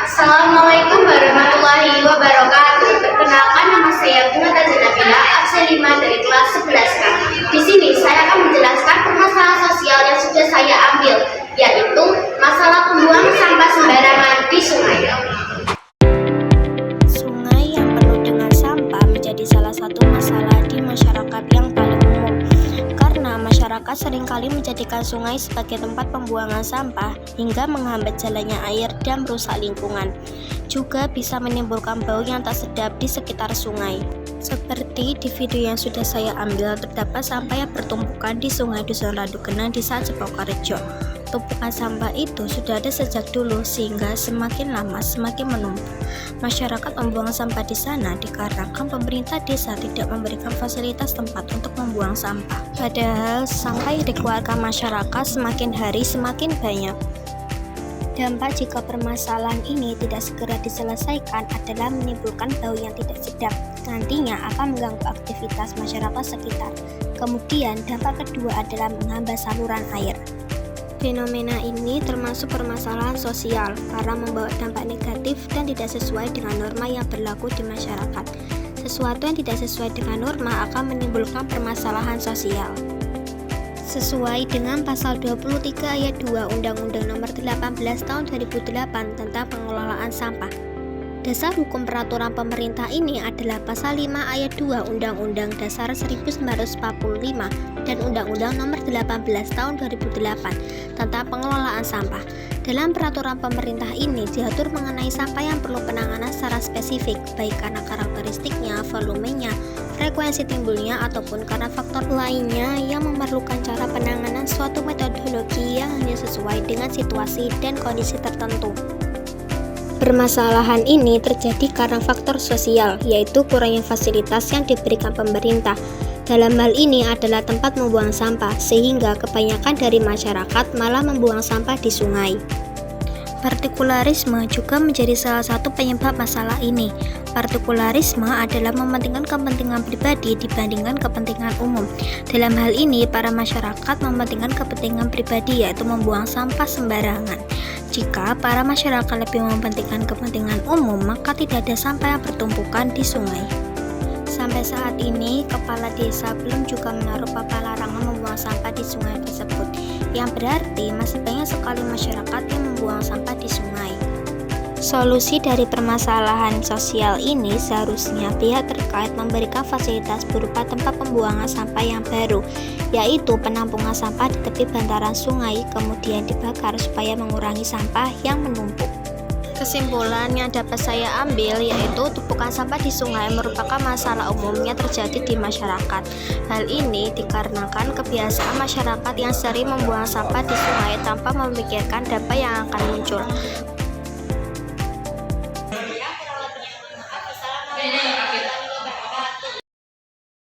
Assalamualaikum warahmatullahi wabarakatuh. Perkenalkan, nama saya Bunga Tajinabila, absen 5 dari kelas 11K. Di sini saya akan menjelaskan permasalahan sosial yang sudah saya ambil, yaitu masalah pembuangan sampah sembarangan di sungai. Sungai yang penuh dengan sampah menjadi salah satu masalah di masyarakat yang paling umum. Karena masyarakat seringkali menjadikan sungai sebagai tempat pembuangan sampah hingga menghambat jalannya air dan merusak lingkungan. Juga bisa menimbulkan bau yang tak sedap di sekitar sungai. Seperti di video yang sudah saya ambil, terdapat sampah yang bertumpukan di Sungai Dusun Randukenang, Desa Jepokarejo. Tumpukan sampah itu sudah ada sejak dulu sehingga semakin lama semakin menumpuk. Masyarakat membuang sampah di sana dikarenakan pemerintah desa tidak memberikan fasilitas tempat untuk membuang sampah. Padahal sampah yang dikeluarkan masyarakat semakin hari semakin banyak. Dampak jika permasalahan ini tidak segera diselesaikan adalah menimbulkan bau yang tidak sedap. Nantinya akan mengganggu aktivitas masyarakat sekitar. Kemudian dampak kedua adalah menghambat saluran air. Fenomena ini termasuk permasalahan sosial karena membawa dampak negatif dan tidak sesuai dengan norma yang berlaku di masyarakat. Sesuatu yang tidak sesuai dengan norma akan menimbulkan permasalahan sosial. Sesuai dengan pasal 23 ayat 2 Undang-Undang Nomor 18 Tahun 2008 tentang pengelolaan sampah. Dasar hukum peraturan pemerintah ini adalah pasal 5 ayat 2 Undang-Undang Dasar 1945 dan Undang-Undang Nomor 18 Tahun 2008 tentang pengelolaan sampah. Dalam peraturan pemerintah ini diatur mengenai sampah yang perlu penanganan secara spesifik, baik karena karakteristiknya, volumenya, frekuensi timbulnya, ataupun karena faktor lainnya yang memerlukan cara penanganan suatu metodologi yang hanya sesuai dengan situasi dan kondisi tertentu. Permasalahan ini terjadi karena faktor sosial, yaitu kurangnya fasilitas yang diberikan pemerintah. Dalam hal ini adalah tempat membuang sampah, sehingga kebanyakan dari masyarakat malah membuang sampah di sungai. Partikularisme juga menjadi salah satu penyebab masalah ini. Partikularisme adalah mementingkan kepentingan pribadi dibandingkan kepentingan umum. Dalam hal ini, para masyarakat mementingkan kepentingan pribadi, yaitu membuang sampah sembarangan. Jika para masyarakat lebih mementingkan kepentingan umum, maka tidak ada sampah yang bertumpukan di sungai. Sampai saat ini, kepala desa belum juga menaruh papan larangan membuang sampah di sungai tersebut, yang berarti masih banyak sekali masyarakat yang membuang sampah di sungai. Solusi dari permasalahan sosial ini seharusnya pihak terkait memberikan fasilitas berupa tempat pembuangan sampah yang baru, yaitu penampungan sampah di tepi bantaran sungai, kemudian dibakar supaya mengurangi sampah yang menumpuk. Kesimpulan yang dapat saya ambil yaitu tumpukan sampah di sungai merupakan masalah umum yang terjadi di masyarakat. Hal ini dikarenakan kebiasaan masyarakat yang sering membuang sampah di sungai tanpa memikirkan dampak yang akan muncul.